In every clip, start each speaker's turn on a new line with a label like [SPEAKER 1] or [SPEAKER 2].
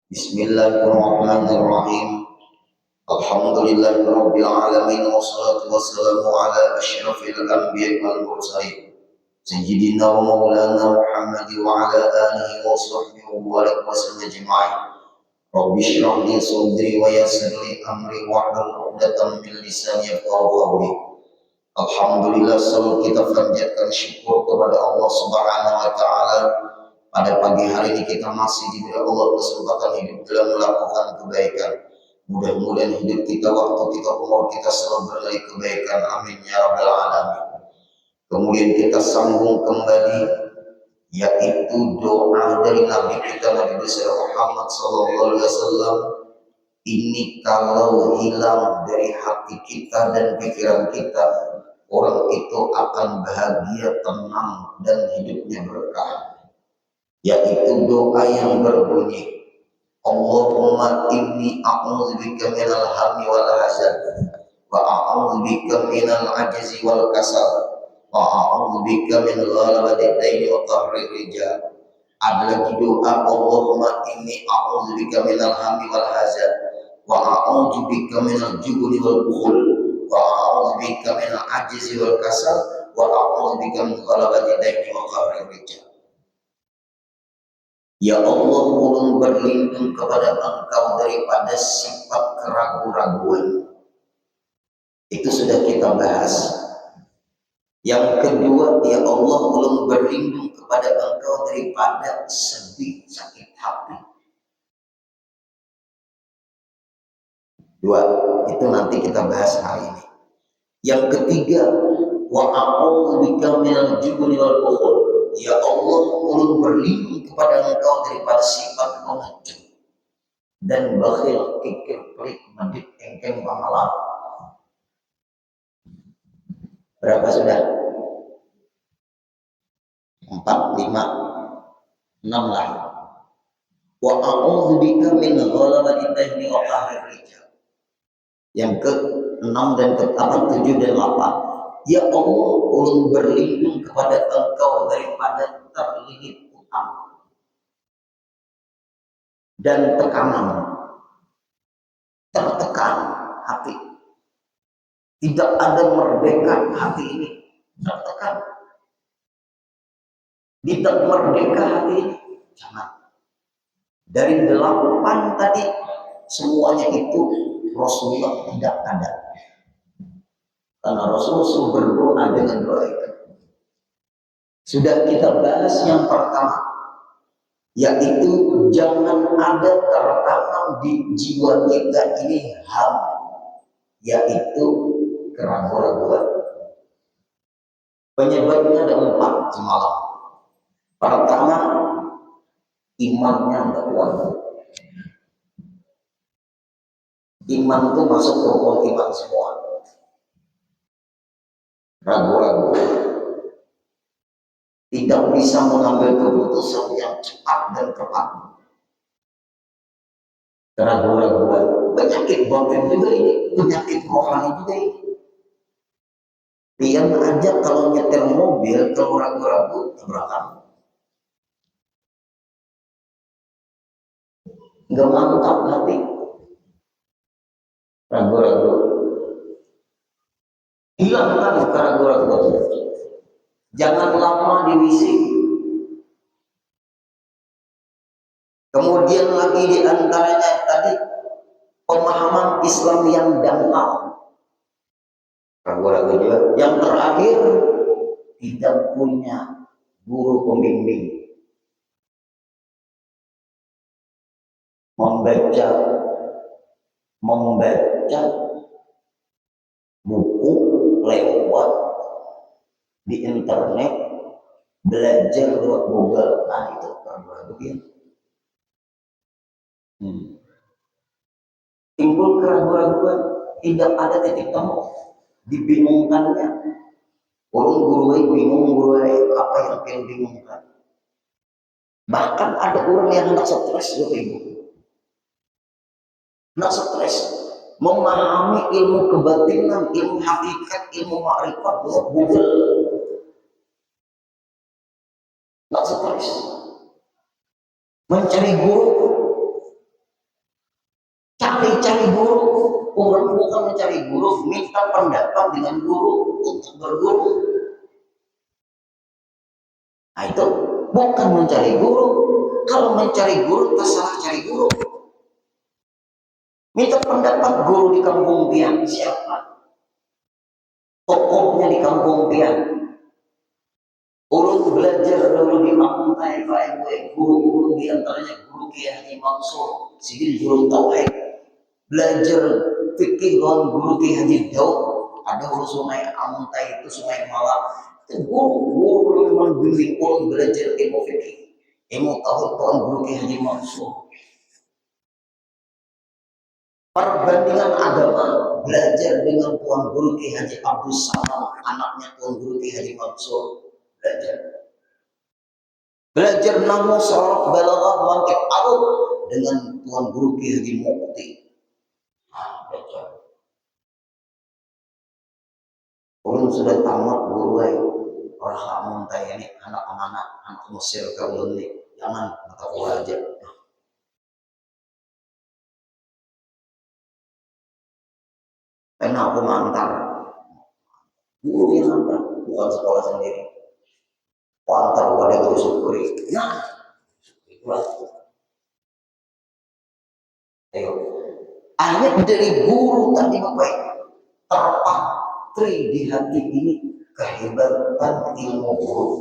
[SPEAKER 1] Bismillahirrahmanirrahim. Alhamdulillahirabbil alamin wassalatu wassalamu ala asyrafil anbiya'i wal mursalin sayyidina wa maulana Muhammad wa ala alihi wa sahbihi wa wasallam ajma'in. Rabbi shrah li sadri wa yassir li amri wahlul 'uqdatam min lisani yafqahu qawli. Alhamdulillah, selalu kita panjatkan syukur kepada Allah Subhanahu wa taala. Pada pagi hari ini kita masih diberi Allah kesempatan hidup dalam melakukan kebaikan. Mudah-mudahan hidup kita, waktu kita, umur kita selalu berlari kebaikan. Amin ya rabbal alamin. Kemudian kita sambung kembali, yaitu doa dari Nabi kita, Nabi besar Muhammad SAW. Ini kalau hilang dari hati kita dan pikiran kita, orang itu akan bahagia, tenang, dan hidupnya berkah. Yaitu doa yang berbunyi, Allahumma inni a'udzubika minal hammi wal hazan, wa a'udzubika minal ajzi wal kasal, wa a'udzubika min ghalabati daini wa qahri rijal. Ada lagi doa, Allahumma inni a'udzubika minal hammi wal hazan, wa a'udzubika minal jubni wal bukhul, wa a'udzubika minal ajzi wal kasal, wa a'udzubika min ghalabati daini wa qahri rijal. Ya Allah, ulun berlindung kepada Engkau daripada sifat keraguan-raguan. Itu sudah kita bahas. Yang kedua, ya Allah, ulun berlindung kepada Engkau daripada sedih, sakit hati. Dua, itu nanti kita bahas hari ini. Yang ketiga, wa a'udzubika minal jubni wal bukhul. Ya Allah, ulun berlindung kepada Engkau daripada sifat pengecut dan bakhil, kikir, pelit, medit, engkeng, pamalas. Berapa sudah? 4, 5, 6 lah. Wa a'udzubika min ghalabati daini wa qahri rijal. Yang ke-6 dan ke-7 dan 8. Ya Allah, ulun berlindung kepada Engkau daripada terlilit utang dan tekanan, tertekan hati. Tidak ada merdeka hati ini, tertekan. Tidak merdeka hati ini, jangan. Dari 8 tadi, semuanya itu Rasulullah tidak ada. Karena Rasulullah berdoa dengan doa itu. Sudah kita bahas yang pertama, yaitu jangan ada tertanam di jiwa kita ini ham, yaitu keraguan-raguan. Penyebabnya ada 4 semalam. Pertama, imannya tidak kuat. Iman itu masuk ke rukun iman semua. Ragu-ragu, tidak bisa mengambil keputusan yang cepat dan tepat. Keraguan-raguan, penyakit batin juga ini, penyakit rohani juga ini. Pian aja kalau nyetir mobil, kalau ragu-ragu, tabrakan. Nggak mantap hati. Ragu-ragu. Hilangkan keraguan-raguan. Jangan lama di WC. Kemudian lagi di antaranya tadi pemahaman Islam yang dangkal. Ragu-ragu juga. Yang terakhir, tidak punya guru pembimbing. Membaca buku lewat di internet, belajar lewat Google, nah itu ragu-ragu begini. Timbul keraguan-raguan, tidak ada titik temu, dibingungkannya. Orang guru bingung, guru apa yang pengen bingungkan. Bahkan ada orang yang tidak stres juga bingung. Tidak stres, memahami ilmu kebatinan, ilmu hakikat, ilmu ma'rifat lewat Google. Tidak stres. Mencari guru, mencari guru, orang bukan mencari guru, minta pendapat dengan guru untuk berguru. Nah itu bukan mencari guru. Kalau mencari guru, terserah cari guru. Minta pendapat guru di kampung pian, siapa? Tokohnya di kampung pian. Ulun belajar dulu di Amuntai, guru-guru di antaranya guru Kiai Haji Mansur, sidin guru tauhid. Belajar fikih dengan guru Kiai Haji Daud. Ada ulun sungai Amuntai itu sungai Malang. Itu guru yang membimbing ulun belajar ilmu fikih, ilmu tauhid dengan guru Kiai Haji Mansur. Perbandingan agama belajar dengan tuan guru Kiai Haji Abdul Salam, anaknya tuan guru Kiai Haji Mansur. Belajar nahwu saraf balaghah mantiq arab dengan tuan guru Kiai Haji Mukti. Belajar. Ulun sudah tamat guru orang ini anak Mesir ke ulun ini jangan mata aja. Karena aku mantar guru yang mantar bukan sekolah sendiri. Antar wadah guru syukuri. Nah, itulah. Ayo. Ayat dari guru tadi Bapak terpatri di hati ini kehebatan ilmu guru.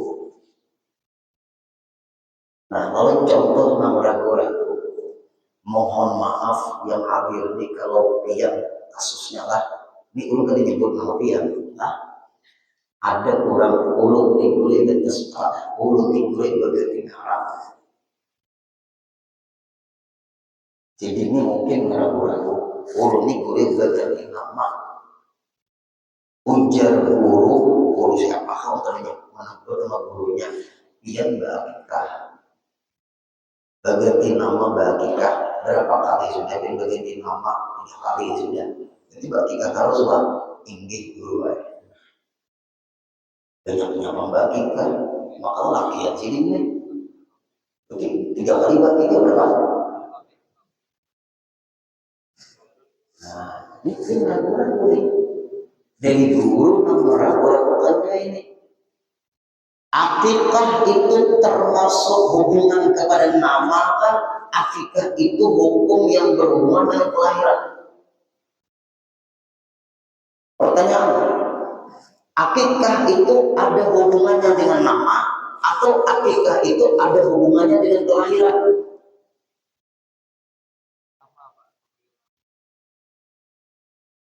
[SPEAKER 1] Nah, kalau contoh nama ragu-ragu, mohon maaf yang hadir ini kalau pian kasusnya lah, ini ulun kan disebut nama pian. Nah, ada orang ulun tinggal di atas ulun tinggal di bagian haram. Jadi ini mungkin ragu-ragu, ulun ini boleh bagian nama. Ujar guru siapa kau tanya mana nama gurunya? Dia Mbak Akika. Bagian nama Mbak Akika berapa kali sudah bagian nama 3 kali sudah. Jadi Mbak Akika harus lah inggih guru. Banyaknya membagikan maka laki yang sini nih. Oke, 3 kali bagi dia berapa? Nah, ini ragu-ragu nih. Dari guru nomor ragu-ragukannya ini. Akikah itu termasuk hubungan kepada nama kan? Akikah itu hukum yang berhubungan dengan kelahiran. Pertanyaan, akikah itu ada hubungannya dengan nama atau akikah itu ada hubungannya dengan kelahiran?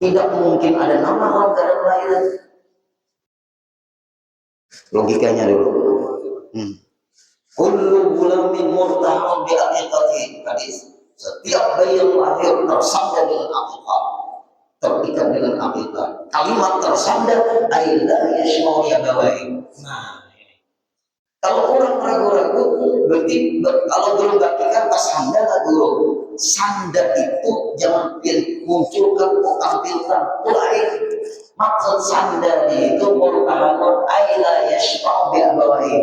[SPEAKER 1] Tidak mungkin ada nama kalau tidak ada kelahiran. Logikanya dulu. Kullu gulamin murtahan bi aqiqati hadis. Setiap bayi yang lahir tersandar dengan akikah, terikat dengan akikah. Kalimat tersandar aila yashmau ya bawai. Nah, kalau orang ragu-ragu berarti kalau belum akikah tersandar dulu. Sandar itu jangan munculkan kok tampilkan lain. Maksud sandar itu murtahanun aila yashmau bi bawai.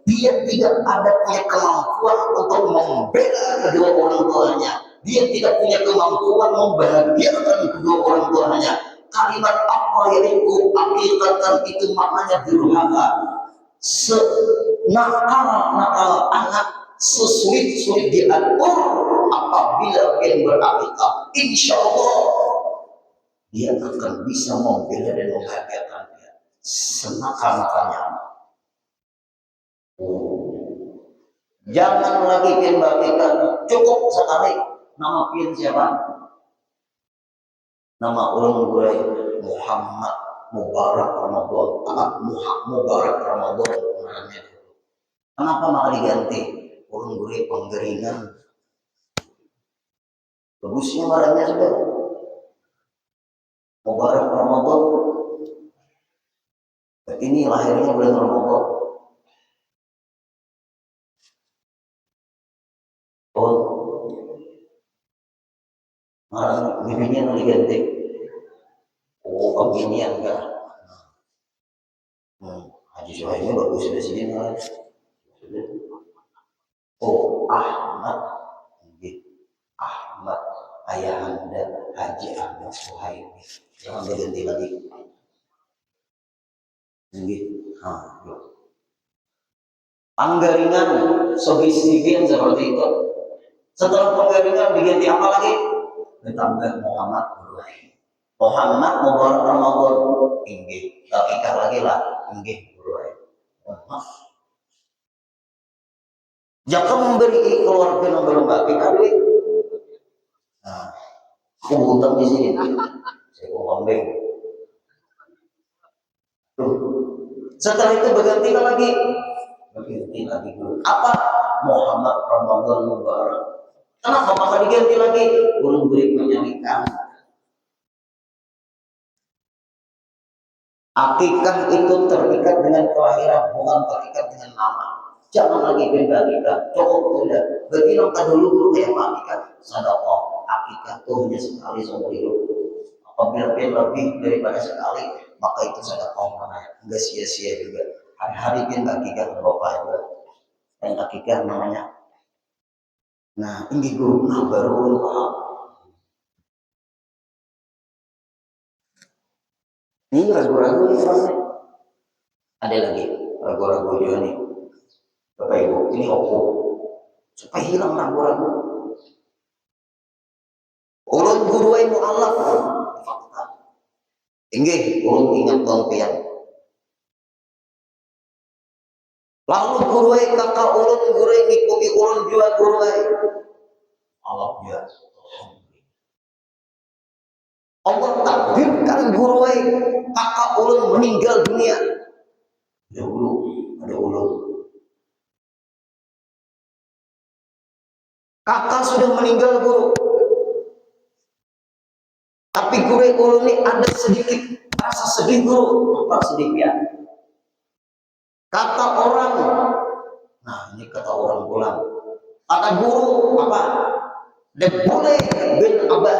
[SPEAKER 1] Dia tidak ada punya kemampuan untuk membela kedua orang tuanya. Dia tidak punya kemampuan membahagiakan kedua orang tuanya. Kalimat apa yaitu akikatan itu maknanya durhaka. Nakal anak sesulit diatur apabila dia berakikah. Insya Allah dia akan bisa membela dan membahagiakan dia. Senakal-nakalnya. Jangan lagi pian bagikan, cukup sekali nama pian siapa? Nama orang gue Muhammad Mubarak Ramadan. Mubarak Ramadan namanya. Kenapa malah diganti? Orang gue penggeringan. Bagusnya marahnya sudah. Mubarak Ramadan. Ini lahirnya bulan Ramadan. Marah bibinya diganti. Oh, beginian enggak. Haji Suhaimi bagus sudah sini kan. Oh, Ahmad. Ahmad. Ayahanda Haji Ahmad Suhaimi. Jangan berhenti lagi. Panggaringan sobistikin seperti itu. Setelah penggaringan diganti apa lagi? Ditambah Muhammad Burwai. Muhammad Mubarak Ramadan inggih. Dakikah lagi lah inggih Burwai. Jika memberi keluarga nomor bagi duit. Nah, aku hutang di sini. Saya kambing. Setelah itu berganti lagi. Berganti lagi dulu. Apa? Muhammad Ramadan Mubarak. Kenapa maka diganti lagi? Belum beri menyalikan. Akikah itu terikat dengan kelahiran, bukan terikat dengan nama. Jangan lagi beda akikah, cukup sudah. Berarti nongka dulu yang akikah. Sedekah, akikah itu hanya sekali seumur hidup. Apabila lebih daripada sekali, maka itu sedekah namanya. Enggak sia-sia juga. Hari-hari pun akikah bapak juga. Dan akikah namanya. Nah, ini guru baru paham. Ini ragu-ragu ini pasti. Ada lagi ragu-ragu juga nih. Bapak Ibu, ini hukum supaya hilang ragu-ragu. Ulun guru mu'alaf fakta. Inggih, ulun ingat bangkian. Lalu guru kakak ulun guru ngikuti ulun juga guru Allah ya. Allah takdirkan guru kakak ulun meninggal dunia. Ada ulun. Kakak sudah meninggal guru. Tapi guru ulun ini ada sedikit rasa sedih guru, apa sedikit. Kata orang, nah ini kata orang pulang. Kata guru apa? Dan boleh bin abah,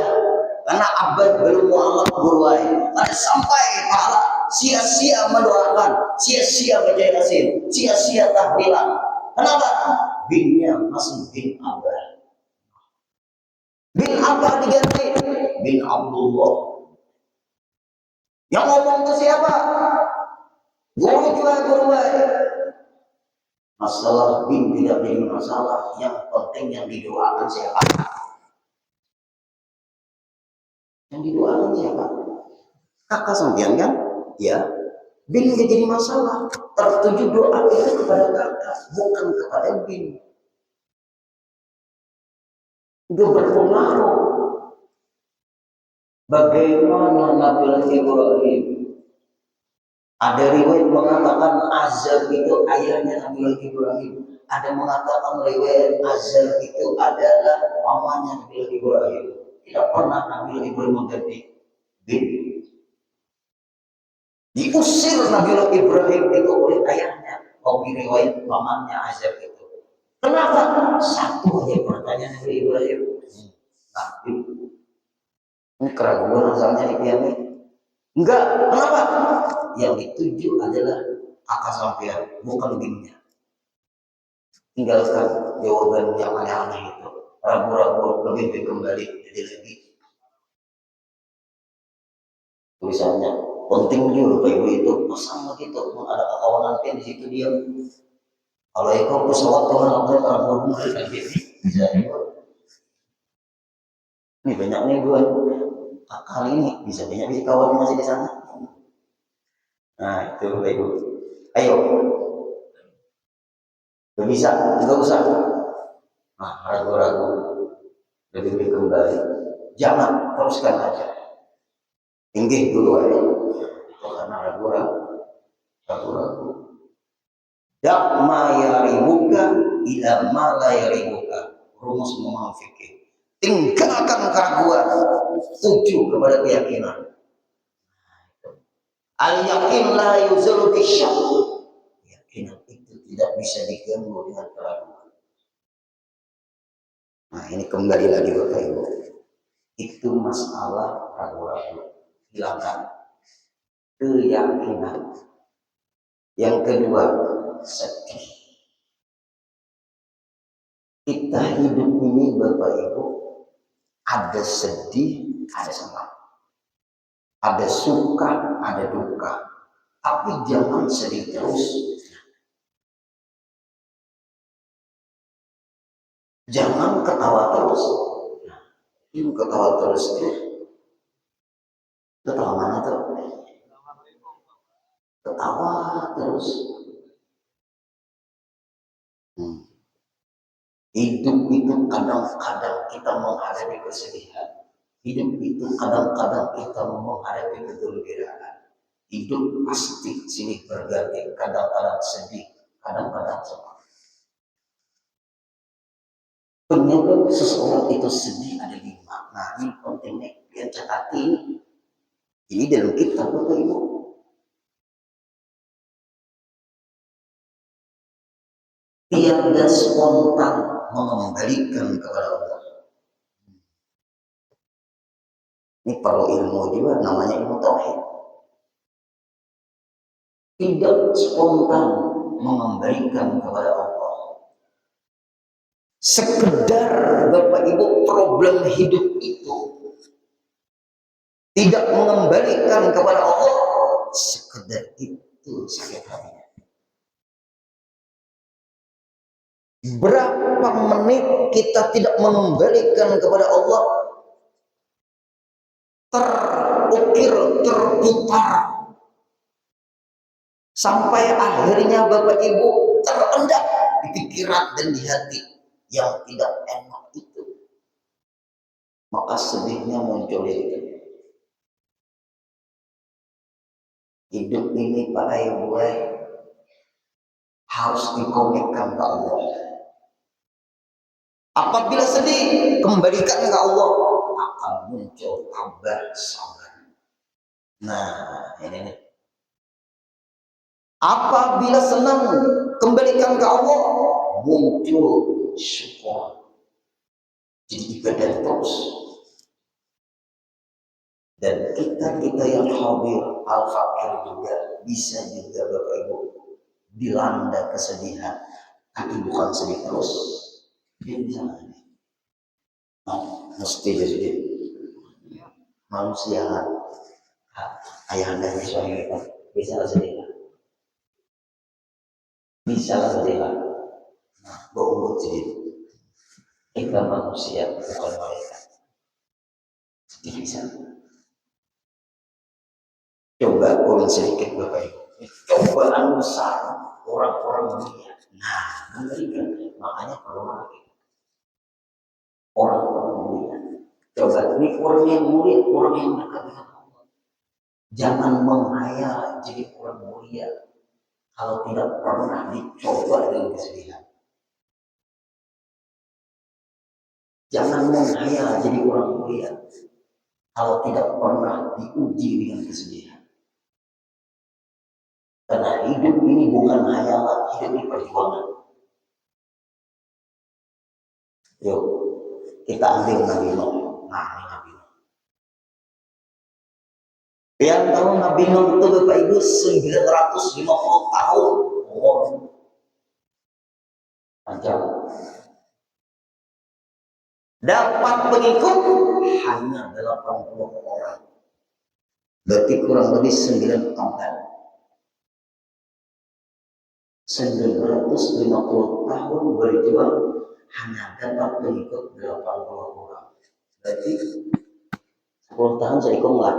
[SPEAKER 1] karena abah belum mualaf guru karena sampai pahala sia-sia mendoakan, sia-sia baca yasin, sia-sia tahlilan. Kenapa? Binnya masih bin abah. Bin abah diganti bin Abdullah. Yang ngomong itu siapa? Guru juga guru masalah bin tidak jadi masalah, yang penting yang didoakan siapa? Yang didoakan siapa? Kakak sampean kan? Ya. Bin tidak jadi masalah. Tertuju doa itu kepada kakak, bukan kepada bin. Itu berpengaruh. Bagaimana Nabi Ibrahim? Ada riwayat mengatakan Azar itu ayahnya Nabi Ibrahim. Ada mengatakan riwayat Azar itu adalah pamannya Nabi Ibrahim. Tidak pernah Nabi Ibrahim mengganti bin. Diusir Nabi Ibrahim itu oleh ayahnya. Kopi riwayat pamannya Azar itu. Kenapa? Satu aja pertanyaan Nabi Ibrahim. Nabi. Ini keraguan asalnya ini. Enggak. Kenapa? Yang dituju adalah akal sampean, bukan binnya. Tinggalkan jawaban yang aneh-aneh itu. Ragu-ragu lebih kembali jadi lagi. Tulisannya penting juga Bapak Ibu itu pesan begitu. Ada kawan nanti di situ diam. Kalau itu pesawat Tuhan Allah terhubung lagi bisa. Ini banyak nih gue. Kali ini bisa banyak kawan masih di sana. Nah itu Bapak Ibu. Ayo. Gak bisa, enggak usah. Nah, ragu-ragu. Lebih kembali. Jangan, teruskan aja. Inggih dulu aja. Karena ragu-ragu. Dak ma yaribuka ila ma la yaribuka. Rumus memaham fikih. Tinggalkan keraguan. Tuju kepada keyakinan. Al-yakin la yuzalu bisyak. Keyakinan itu tidak bisa diganggu dengan keraguan. Nah ini kembali lagi Bapak Ibu. Itu masalah ragu-ragu. Hilangkan keyakinan. Yang kedua, sedih. Kita hidup ini Bapak Ibu Ada sedih, ada senang. Ada suka, ada duka. Tapi jangan sedih terus. Jangan ketawa terus. Ini ketawa terus itu. Ketawa mana tuh? Ketawa terus. Hidup itu kadang-kadang kita menghadapi kesedihan. Hidup itu kadang-kadang kita menghadapi kegembiraan. Hidup pasti silih berganti, kadang-kadang sedih, kadang-kadang senang. Penyebab seseorang itu sedih ada 5. Nah, ini penting nih, kalian catat ini. Ini dalam kitab Bapak Ibu. Tiada spontan mengembalikan kepada Allah. Ini perlu ilmu juga, namanya ilmu tauhid. Tidak spontan mengembalikan kepada Allah. Sekedar Bapak Ibu problem hidup itu tidak mengembalikan kepada Allah, sekedar itu sakit hati. Berapa menit kita tidak mengembalikan kepada Allah, terukir, terputar, sampai akhirnya Bapak Ibu terendap di pikiran dan di hati yang tidak enak itu. Maka sedihnya muncul itu. Hidup ini para ibu harus dikomitkan ke Allah. Apabila sedih, kembalikan ke Allah, akan muncul kabar sabar. Nah, ini nih. Apabila senang, kembalikan ke Allah, muncul syukur. Jadi ibadah terus. Dan kita yang hadir al-fakir juga bisa juga Bapak Ibu dilanda kesedihan, tapi bukan sedih terus. Dia bisa mesti jadi manusia. Ayah anda suami bisa sedih, bisa sedih. Bohong jadi kita manusia bukan malaikat. Bisa. Coba ulang sedikit Bapak Ibu. Cobaan besar orang-orang dunia. Nah, Amerika makanya perlu lagi orang-orang dunia. Coba ini orang yang mulia, orang yang dekat dengan Allah. Jangan menghayal jadi orang mulia kalau tidak pernah dicoba dengan kesedihan. Jangan menghayal jadi orang mulia kalau tidak pernah diuji dengan kesedihan. Karena hidup ini bukan hayalan, hidup ini perjuangan. Yuk, kita ambil Nabi Nuh. Nah, ini Nabi Nuh. Yang tahu Nabi Nuh itu Bapak Ibu 950 tahun umur. Panjang. Dapat pengikut hanya 80 orang. Berarti kurang lebih 9 tahun. 950 tahun berjuang hanya dapat pengikut 80 orang. Berarti 10 tahun saya hitung lah.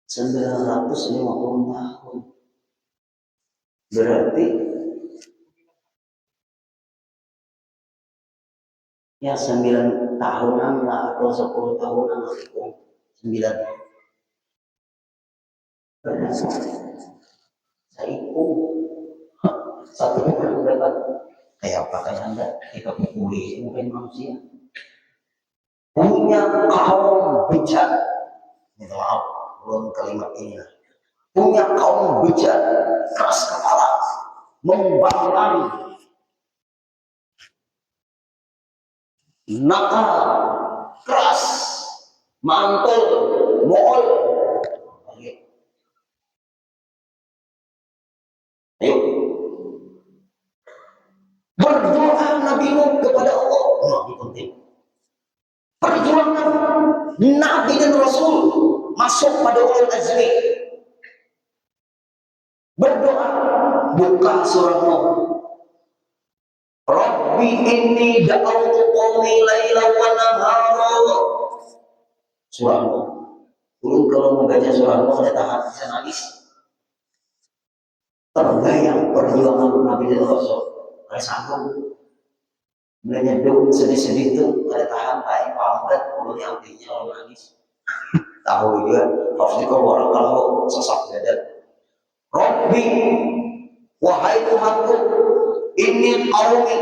[SPEAKER 1] 950 tahun. Berarti ya 9 tahunan lah atau 10 tahunan lah itu 9. Saya hitung satu orang dapat kayak apa kayak anda kita pulih mungkin manusia punya kaum bijak. Minta maaf belum kalimat ini lah. Punya kaum bijak keras kepala, membangkang, nakal, keras, mantul, mohon. Ayo. Berdoa Nabi Nuh kepada Allah. Nah, itu penting. Perjuangan Nabi dan Rasul masuk pada ulul azmi. Berdoa, buka surah Nuh. Rabbi inni da'awtu qaumi lailan wa nahara. Surah Nuh. Dulu kalau membaca surah Nuh ada tahan bisa nangis. Terbayang perjuangan Nabi dan Rasul. Kayak sanggup. Menyeduh sedih-sedih itu ada tahan baik pamret kalau diambilnya orang nangis. Tahu juga harus dikeluarkan kalau sesak dada. Rabbi, wahai Tuhanku, ini qaumi,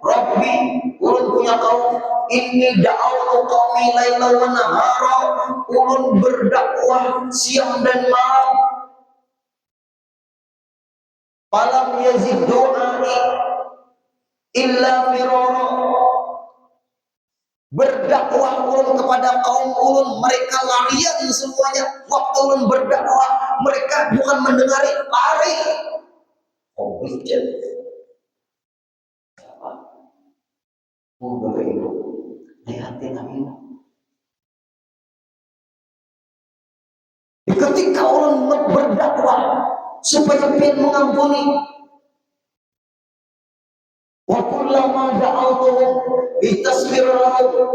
[SPEAKER 1] Rabbi, ulun punya kaum, ini da'awtu qaumi lailan wa nahara, ulun berdakwah siang dan malam. Falam yazid du'ani illa firara. Berdakwah ulun kepada kaum ulun, mereka larian semuanya. Waktu ulun berdakwah, mereka bukan mendengari, lari. Oh, hujan. Oh, Bapak Ibu, lihatin Nabi Nuh. Ketika ulun berdakwah supaya dia mengampuni, wa kullama da'awtuhum litasbir lahum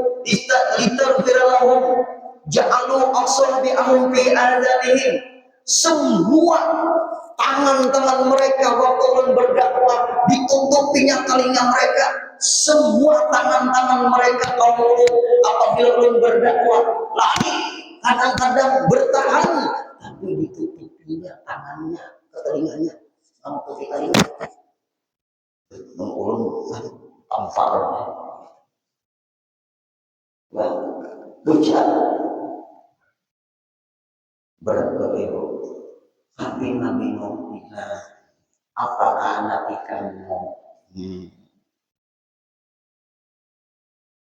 [SPEAKER 1] ja'alu asabi'ahum fi adanihim. Semua tangan-tangan mereka waktu ulun berdakwah ditutupinya telinga mereka. Semua tangan-tangan mereka kaum ulun apabila ulun berdakwah lari, kadang-kadang bertahan tapi ditutupinya tangannya ke telinganya sama ke telinga. Ulun tampar hujan berat Bapak Ibu. Tapi Nabi Nuh bilang, apakah anak ikanmu?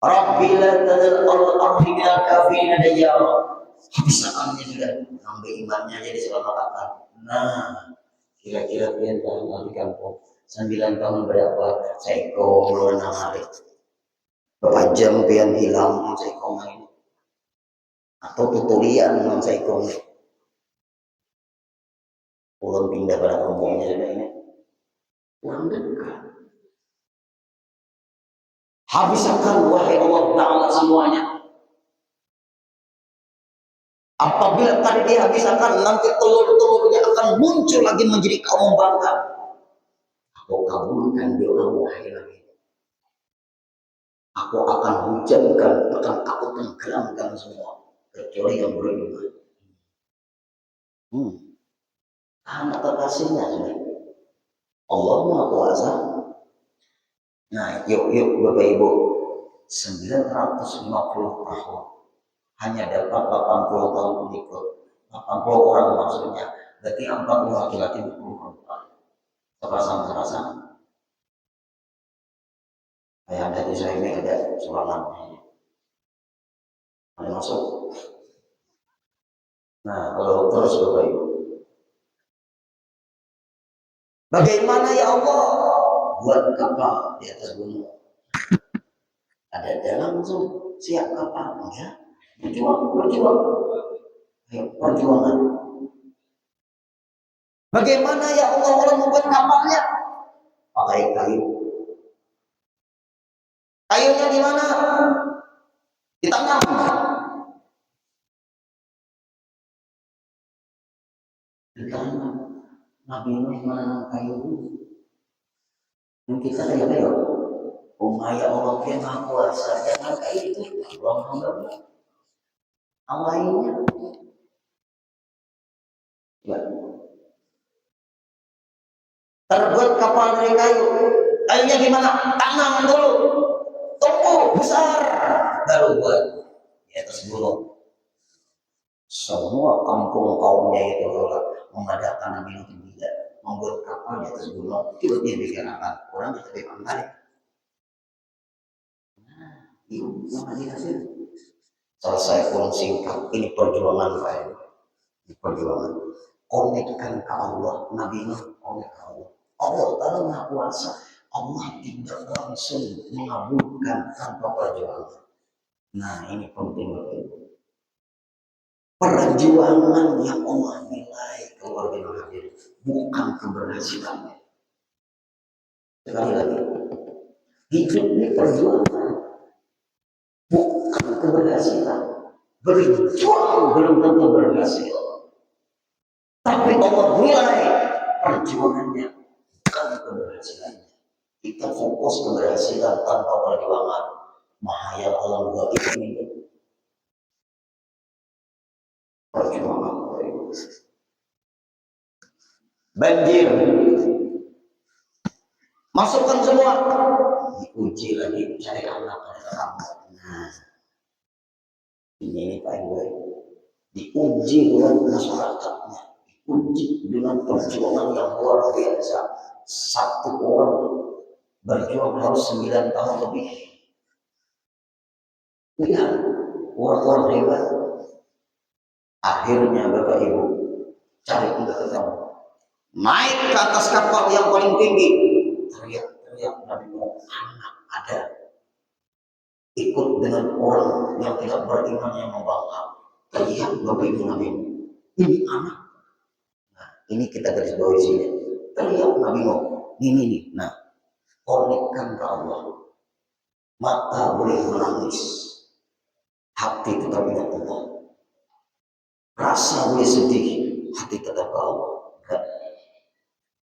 [SPEAKER 1] Rabbi la tadil al-ardi minal kafirin dajjal. Misalnya sudah ngambil imannya jadi selama kakak. Nah, kira-kira pian tahun nanti kampung 9 tahun berapa seiko belum hari. Berapa jam pian hilang seiko main. Atau tutorian seiko. Ulun pindah pada kampungnya sudah ini. Kurang dekat. Habiskan wahai Allah Ta'ala semuanya. Apabila tadi dihabiskan, nanti telur-telurnya akan muncul lagi menjadi kaum bangga. Aku kabulkan doamu wahai Nabi. Aku akan hujankan, akan aku tenggelamkan semua kecuali yang beriman. Anak kekasihnya sudah. Allah Maha Kuasa. Nah, yuk Bapak Ibu, 950 tahun hanya dapat 80 tahun pengikut. 80 orang maksudnya. Berarti 40 laki-laki 20 perempuan. Sepasang-sepasang. Kayak ada di saya ini ada sulangan. Ada masuk. Nah, kalau terus Bapak Ibu. Bagaimana ya Allah? Buat kapal di atas gunung. Ada langsung siap kapal. Enggak. Berjuang. Perjuangan. Bagaimana ya Allah orang membuat kapalnya? Pakai kayu. Kayunya di mana? Ditanam. Ditanam. Nabi Nuh menanam kayu. Dan kita kayak ya Allah yang Maha Kuasa. Jangan kayak itu. Allah ini. Ya. Terbuat kapal dari kayu. Kayunya gimana? Tanam dulu. Tumbuh besar. Baru buat di atas gunung. Semua kampung kaumnya itu mengadakan Nabi Nuh tidak membuat kapal di atas gunung. Itu dia dikirakan orang bisa balik. Nah, itu yang hasil. Selesai pun singkat. Ini perjuangan Pak. Ini perjuangan. Konekkan ke Allah. Nabi Nuh konek ke Allah. Allah tahu Maha Kuasa. Allah tidak langsung mengabulkan tanpa perjuangan. Nah, ini penting. Perjuangan yang Allah nilai keluarga yang hadir, bukan keberhasilannya. Sekali lagi, hidup ini perjuangan, bukan keberhasilan. Berjuang belum tentu berhasil, tapi Allah nilai perjuangannya, bukan keberhasilannya. Kita fokus keberhasilan tanpa perjuangan, bahaya alam gua ini. Perjuangan. Banjir, masukkan semua, diuji lagi cari anak kamu. Nah, ini Pak Ibu, diuji dengan masyarakatnya, diuji dengan perjuangan yang luar biasa. Satu orang berjuang harus 9 tahun lebih. Lihat orang-orang hebat. Akhirnya Bapak Ibu cari tidak ketemu. Naik ke atas kapal yang paling tinggi, teriak-teriak Nabi Muhammad, anak ada. Ikut dengan orang yang tidak beriman yang membangkang. Teriak Bapak Ibu Nabi, ini anak. Nah, ini kita garis bawahi sini. Teriak Nabi Muhammad, ini. Nah, konekkan ke Allah. Mata boleh menangis, hati tetap ingat Allah. Rasa boleh sedih, hati tetap ke Allah.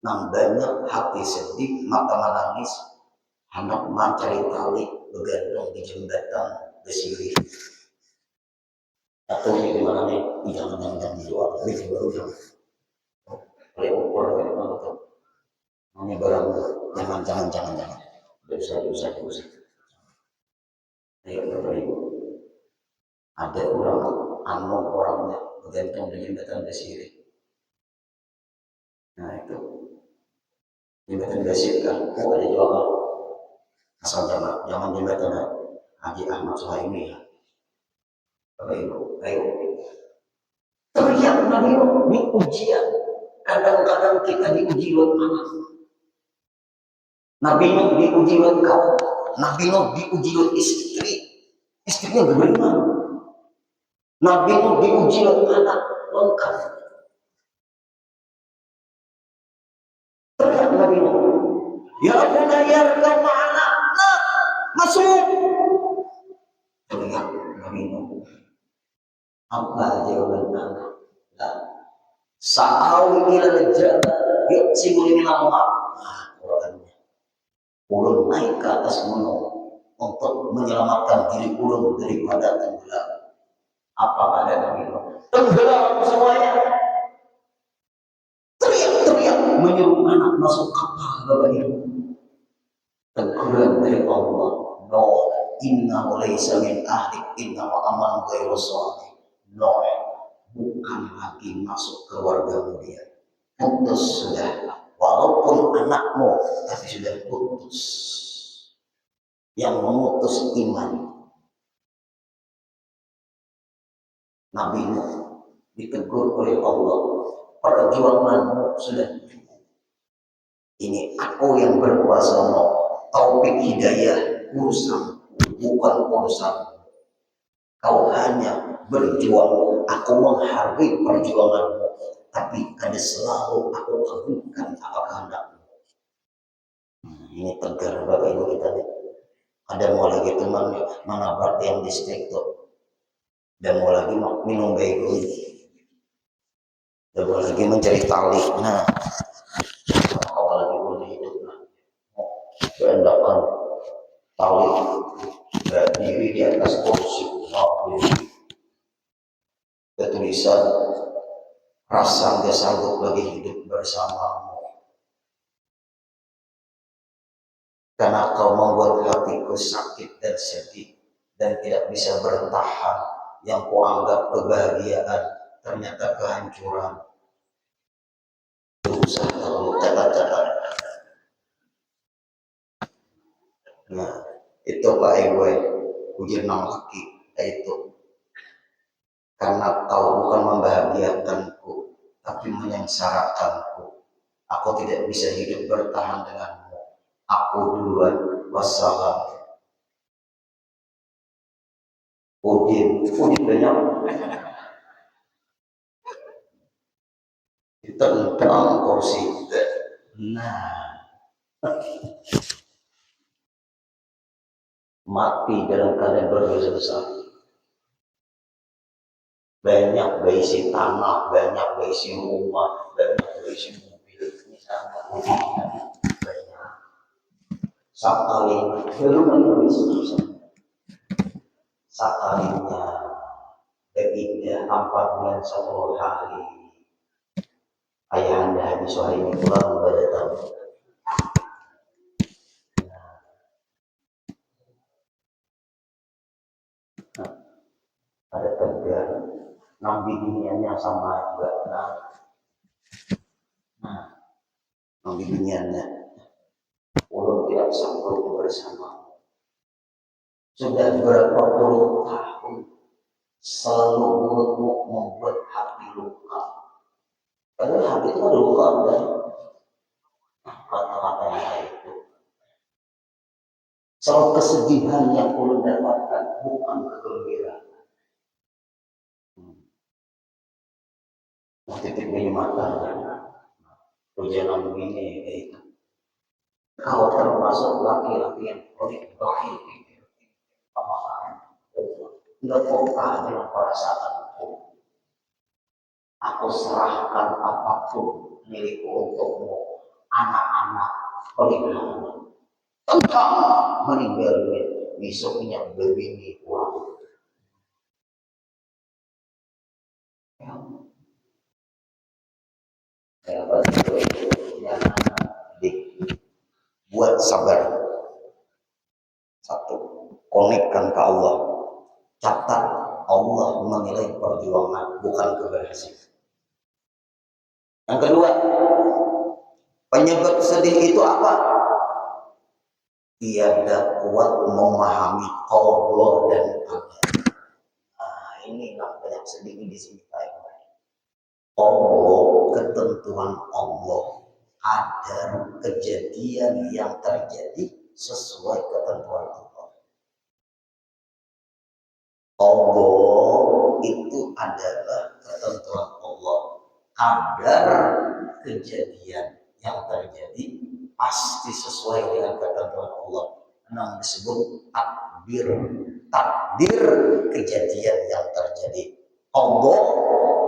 [SPEAKER 1] Nambahnya hati sedih, mata menangis, anak mencari tali, bergantung di jembatan besi. Atau di mana nih, jangan di luar, ini baru yang oleh ukur itu. Ini barang, jangan. Dosa. Ayo Bapak Ibu, ada orangnya bergantung di jembatan besi. Nah itu. Jembatan Basir kan, ada juga asal jangan jembatan Haji Ahmad Suhaimi ya. Bapak Ibu, ayo. Teriak Nabi ini ujian. Kadang-kadang kita diuji oleh anak. Nabi Nuh diuji oleh kaum. Nabi Nuh diuji oleh istri. Istrinya beriman. Nabi Nuh diuji oleh anak lengkap. Teriak Nabi Nuh. Ya bunayya irkab ma'ana. Nah, masuk. Teriak Nabi Nuh. Apa jawaban anak? Sa'awi ilal jannah yu'simuni minal ma'. Nah, Qur'annya. Ulun naik ke atas gunung untuk menyelamatkan diri ulun daripada tenggelam. Apa ada Nabi Nuh? Tenggelam semuanya. Teriak-teriak menyuruh anak masuk kapal Bapak Ibu. Teguran dari Allah, no, inna laysa min ahlik, inna wa aman ghairu shalih. No, bukan lagi masuk keluargamu dia. Putus sudah, walaupun anakmu, tapi sudah putus. Yang memutus iman. Nabi Nuh ditegur oleh Allah, perjuanganmu sudah cukup. Ini aku yang berkuasa, taufik hidayah urusan, bukan urusan. Kau hanya berjuang, aku menghargai perjuanganmu, tapi ada selalu aku kabulkan apa kehendakmu. Ini tegar Bapak Ibu kita nih. Ada mau lagi teman menabrak yang distrik tuh, dan mau lagi minum bego, dan mau lagi mencari tali. Nah, awal lagi boleh hidup lah. Kehendakan tali berdiri di atas kursi, ketulisan rasa nggak sanggup lagi hidup bersamamu. Karena kau membuat hatiku sakit dan sedih dan tidak bisa bertahan. Yang kuanggap kebahagiaan ternyata kehancuran. Dosa kalau catat-catat. Nah, itu Pak Ibu, ujian laki itu. Karena kau bukan membahagiakanku, tapi menyengsarakanku. Aku tidak bisa hidup bertahan denganmu. Aku duluan. Wassalam. Udin banyak. Ditentang kursi. Nah, mati dalam keadaan berdosa besar. Banyak berisi tanah, banyak berisi rumah, banyak berisi mobil. Ini sangat banyak. Sakali belum lagi berisi sakalinya ketika 4 bulan 10 hari ayahanda Habib Suhaimi pulang pada tahun. Ada tegar nambi dunianya sama juga. Nambi dunianya ulun tidak sanggup bersama. Sudah berapa puluh tahun selalu mulutmu membuat hati luka. Padahal hati itu ada luka dan kata-katanya itu. Selalu kesedihan yang ulun dapatkan bukan kegembiraan. Titik dari mata perjalanan begini itu. Kau termasuk laki-laki yang paling baik pemahaman. Tidak peka dengan perasaanku. Aku serahkan apapun milikku untukmu, anak-anak paling tentang meninggal besoknya berbini uang. Buat sabar. Satu, konekkan ke Allah. Catat, Allah menilai perjuangan bukan keberhasilan. Yang kedua, penyebab sedih itu apa? Tiada kuat memahami Allah dan qadar. Nah, ini banyak sedih di sini. Allah, ketentuan Allah, ada kejadian yang terjadi sesuai ketentuan Allah. Allah itu adalah ketentuan Allah. Kadar kejadian yang terjadi pasti sesuai dengan ketentuan Allah. Yang disebut takdir. Takdir kejadian yang terjadi. Allah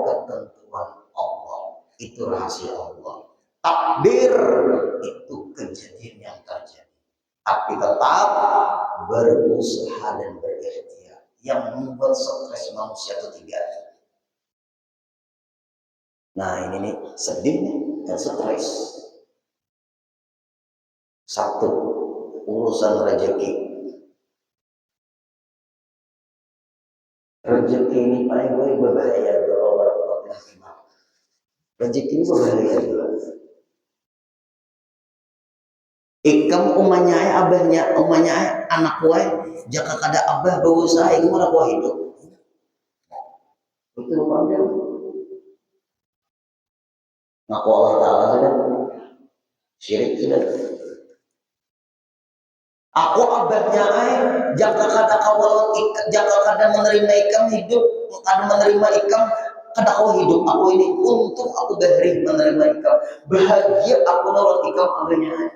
[SPEAKER 1] ketentuan Allah. Itu rahasia Allah. Takdir itu kejadian yang terjadi. Tapi tetap berusaha dan berikhtiar. Yang membuat stres manusia itu 3. Nah ini nih sedihnya dan stres. 1, urusan rezeki. Rezeki ini paling berbahaya kalau orang rezeki ini berbahaya juga. Ikam umanya abahnya anak wae jaka kada abah berusaha itu malah kuah hidup. Itu panggil ngaku Allah Ta'ala sudah syirik sudah. Aku abahnya jaka kada kawal jaka kada menerima ikam hidup, kada menerima ikam kada kau hidup. Aku ini untung aku beri menerima ikam, bahagia aku nolak ikam abahnya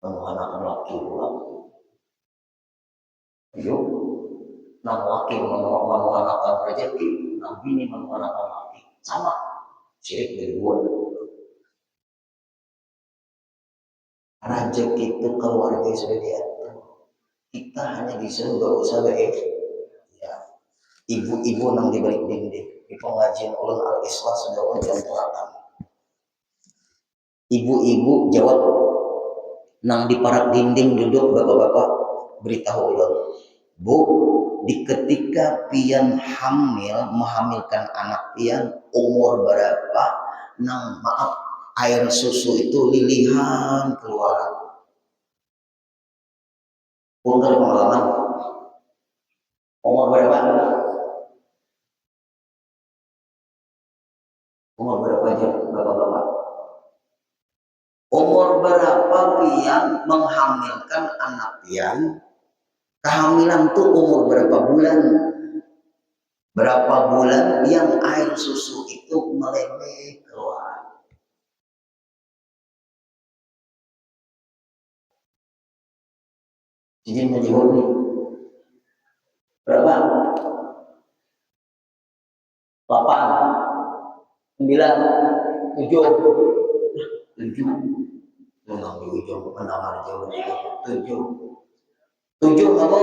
[SPEAKER 1] anak laki pulang. Yuk, nang laki menggunakan rezeki, nang bini menggunakan laki, sama syirik dari dua. Rezeki itu keluarga sudah diatur. Kita hanya disuruh berusaha baik. Ya, ibu-ibu nang di balik dinding di pengajian ulun al-Islah sudah jam terang. Ibu-ibu jawab nang di parak dinding duduk bapak-bapak beritahu ulun, Bu, di ketika pian menghamilkan anak pian umur berapa, nang maaf air susu itu lilihan keluar. Ulun ada pengalaman. Umur berapa? Umur berapa aja bapak-bapak? Umur pian menghamilkan anak pian, kehamilan tuh umur berapa bulan? Berapa bulan yang air susu itu meleleh keluar. Jadi menjawab nih. Berapa? 8, 9, 7. 7. Memang di ujung penamar jauh 7. 7 apa?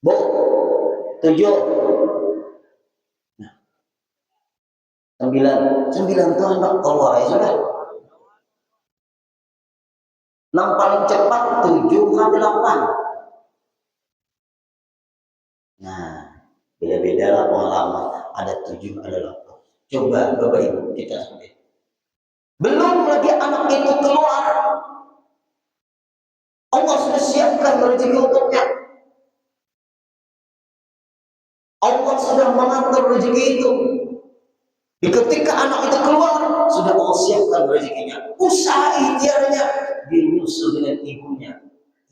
[SPEAKER 1] Bu, 7. Nah, 9 tuh anak keluar ya sudah. 6 paling cepat 7 ke 8. Nah, beda-beda lah pengalaman. Ada 7, ada 8. Coba Bapak Ibu kita sampai. Belum lagi anak itu keluar, Allah sudah siapkan rezeki untuknya. Allah sudah mengatur rezeki itu. Di ketika anak itu keluar, sudah Allah siapkan rezekinya. Usaha ikhtiarnya dinyusul dengan ibunya.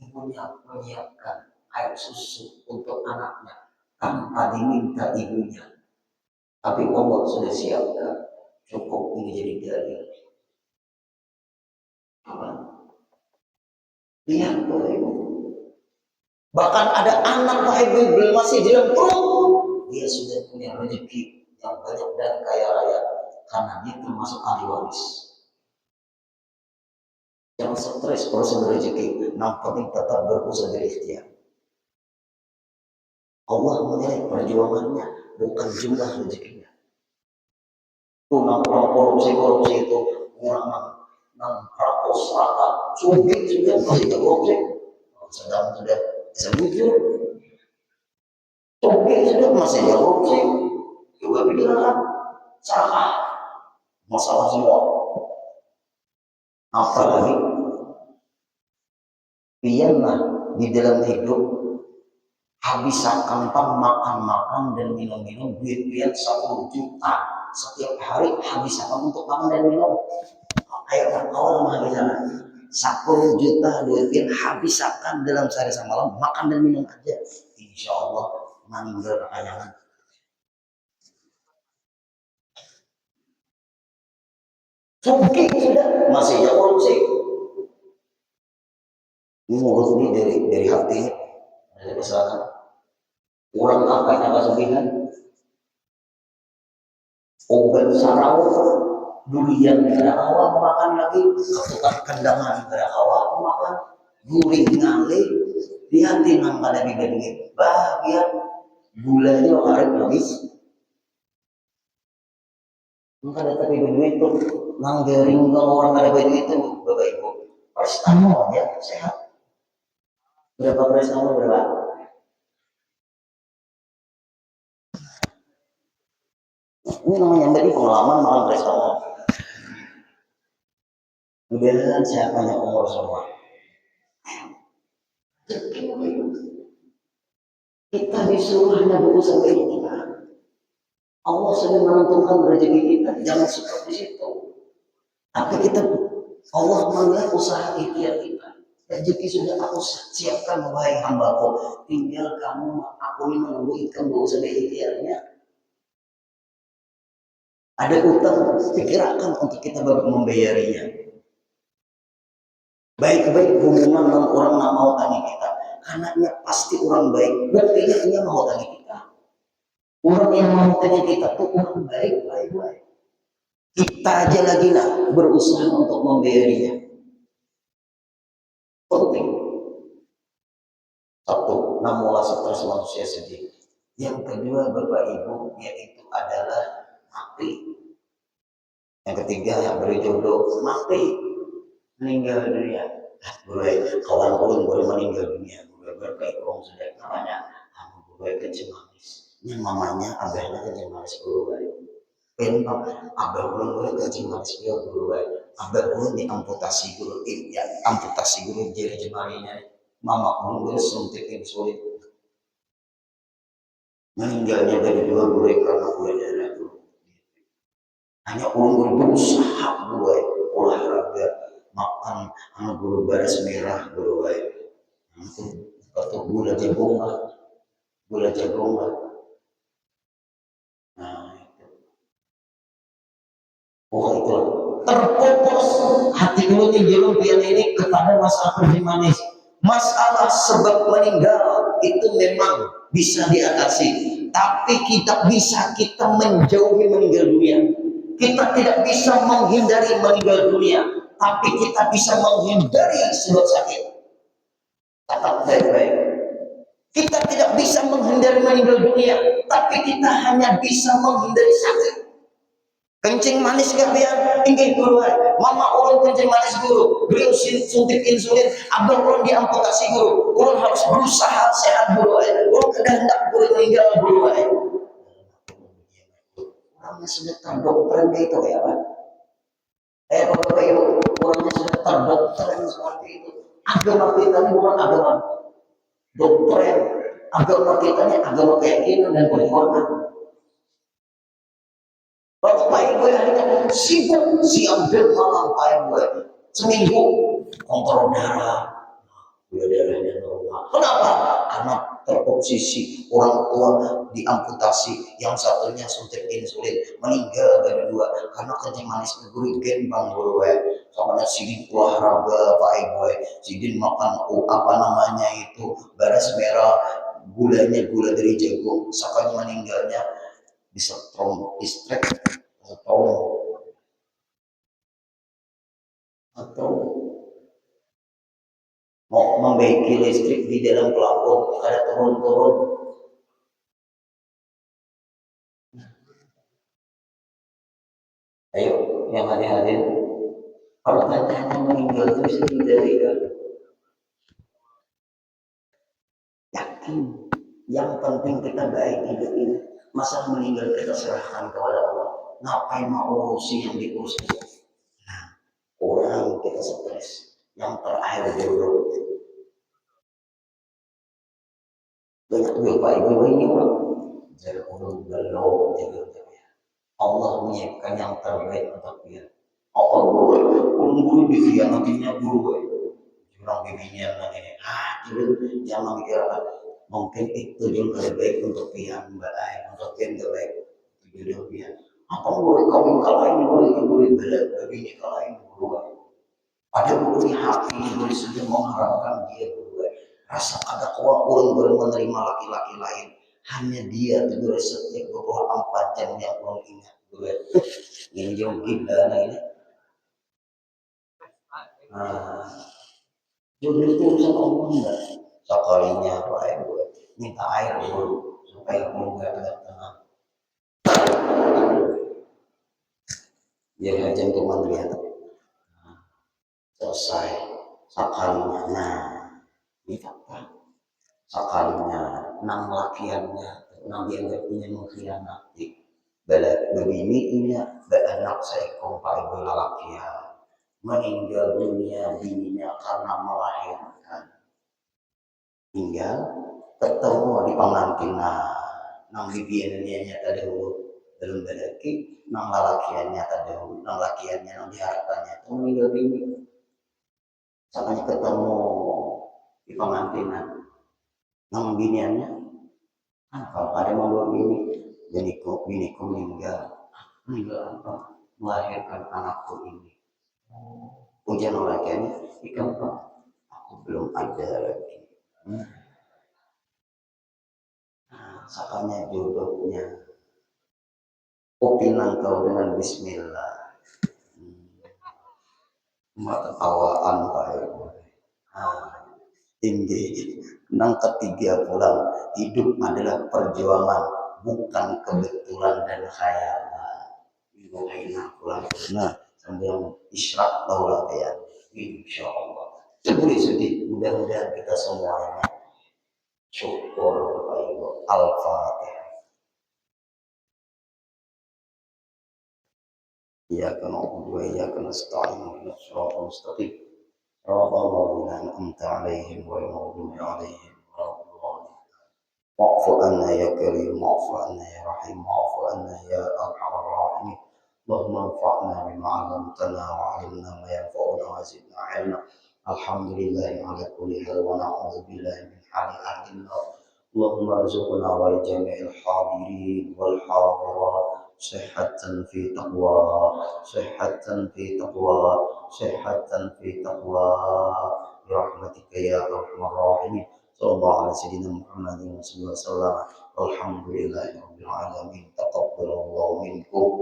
[SPEAKER 1] Ibunya menyiapkan air susu untuk anaknya tanpa diminta ibunya. Tapi Allah sudah siapkan. Cukup ini jadi dalil. Lihat Bapak Ibu. Bahkan ada anak Pak Ibu belum masih di dalam perut, dia sudah punya rezeki yang banyak dan kaya raya karena dia termasuk ahli waris. Jangan stres urusan rezeki, yang penting tetap berusaha berikhtiar. Allah menilai perjuangannya bukan jumlah rezekinya. Tuh orang korupsi itu orang 600 rata sulit sudah masih korupsi, sedang sudah bisa jujur. Oke, sudah masih korupsi juga pikiran salah masalah semua. Apalagi pianlah di dalam hidup habisakan makan dan minum duit pian 10 juta setiap hari habisakan untuk makan dan minum. Ayo awal menghabiskan 10 juta duit pian habisakan dalam sehari semalam makan dan minum aja. Insya Allah meninggal kekanyangan. Oke, sudah masih ya korupsi. Ini mulut ini dari hati, dari kesalahan. Orang angkatnya kesulitan. Obat sarau, durian negara awal makan lagi, ketukan kendangan negara awal makan, guring ngalih, lihatin angka dari duit, bahagia, gulanya harus lagi. Maka ada tapi duit itu, nanggaring orang ada duit itu, Bapak Ibu, paracetamol ya sehat. Berapa paracetamol berapa? Ini namanya dari pengalaman makan paracetamol. Mudah-mudahan saya tanya umur semua. Kita disuruh hanya berusaha berikhtiar. Allah sudah menentukan rezeki kita, jangan suka di situ. Tapi kita Allah melihat usaha ikhtiar kita. Rezeki sudah aku siapkan wahai hambaku. Tinggal kamu aku ini menunggu ikan berusaha ikhtiarnya. Ada utang, pikirkan untuk kita membayarinya. Baik-baik hubungan dengan orang yang mau tanya kita. Karena dia pasti orang baik. Buktinya dia mau tanya kita. Orang yang mau tanya kita tuh orang baik. Kita aja lagi lah berusaha untuk membayarinya. Penting. Satu, namulah stres manusia sedih. Yang kedua Bapak Ibu yaitu adalah mati. Yang ketiga yang berjodoh mati. Meninggal dunia. Kawan ulun boleh meninggal dunia. Berbaik orang sudah namanya. Kamu boleh kencing manis. Yang mamanya abahnya kencing manis berubah. Emang abah ulun boleh kencing manis dia berubah. Abah ulun diamputasi guru. Ya amputasi guru jari jemarinya. Mama ulun boleh suntikin sulit. Meninggalnya dari dua guru karena gue darah dulu. Hanya ulun berusaha gue olahraga. makan gula beras merah gula itu atau gula jagung gula jagung nah itu terfokus hati dulu nih jangan pian ini kepada masalah kerja manis masalah sebab meninggal itu memang bisa diatasi tapi kita menjauhi meninggal dunia kita tidak bisa menghindari meninggal dunia tapi kita bisa menghindari sebab sakit tetap baik-baik kita tidak bisa menghindari meninggal dunia tapi kita hanya bisa menghindari sakit kencing manis gak biar tinggi guru mama orang kencing manis guru beliau suntik insulin abang orang diamputasi guru orang harus berusaha sehat guru orang kehendak guru meninggal guru orangnya sudah terdokteran itu ya Pak bapak ibu orangnya sudah terdokteran seperti itu agama kita ini bukan agama dokter agama kita ini agama keyakinan dan perjuangan Bapak Ibu yang sibuk siang dan malam Pak Ibu seminggu kontrol darah gula darahnya normal kenapa? Karena terposisi orang tua diamputasi yang satunya suntik insulin meninggal dari dua karena kencing manis guru gembang guru soalnya sidin olahraga Pak Ibu sidin makan apa namanya itu beras merah gulanya gula dari jagung sampai meninggalnya bisa distrek atau mau membaiki listrik di dalam pelapon ada turun-turun ayo yang hadir-hadir kalau katanya meninggal itu bisa dihindari yakin yang penting kita baik hidup ini masa meninggal kita serahkan kepada Allah ngapain mau urusi yang diurus orang kita stres yang terakhir jodoh banyak bapak ibu ini orang jadi orang galau jaga Allah menyiapkan yang terbaik untuk dia apa guru dikhianatinya guru jurang bibinya ini jadi jangan mikir mungkin itu yang terbaik untuk pihak mbak untuk yang terbaik jodoh dia apa guru kawin kalahin guru belak babinya kalahin guru ada guru hati guru sudah mengharapkan dia guru rasa ada orang menerima laki-laki lain hanya dia guru setiap 24 jam yang orang ingat guru ini jauh gila ini jodoh itu urusan Allah enggak sekalinya Pak Ibu minta air dulu supaya enggak tenang biar hajam teman lihat selesai sekalinya ini fakta sekalinya nang lakiannya nang dianggap punya mengkhianati begini ini anak saya Pak Ibu lalakian meninggal dunia bininya karena melahirkan hingga ketemu di pengantinan nang bibiannya nyata dahulu belum berarti nang lalakiannya tadahulu nang lakiannya nang diharapkannya itu meninggal bini samanya ketemu di pengantinan nang biniannya kalau ada mau biniku meninggal apa melahirkan anakku ini ujian lakiannya ikan Pak aku belum ada lagi sakanya jodohnya opinang kau dengan bismillah mata tawaan Pak tinggi nang ketiga pulang hidup adalah perjuangan bukan kebetulan dan khayalan pulang nah sambil isyarat laulah ya insyaallah boleh sedih mudah-mudahan kita semuanya syukur Bapak Ibu Al-Fatihah إياك نعبد وإياك نستعين اهدنا الصراط المستقيم صراط الذين أنعمت عليهم غير المغضوب عليهم ولا الضالين واعف عنا يا كريم واعف عنا يا رحيم واعف عنا يا أرحم الراحمين اللهم انفعنا بما علمتنا وعلمنا ما ينفعنا وزدنا علما. الحمد لله على كل حال ونعوذ بالله من حال أهل النار. اللهم ارزقنا ولجميع الحاضرين والحاضرات صحة في تقوى، صحة في تقوى، صحة في تقوى برحمتك يا أرحم الراحمين. صلى الله على سيدنا محمد وصلى الله وسلم. والحمد لله رب العالمين. تقبل الله منكم.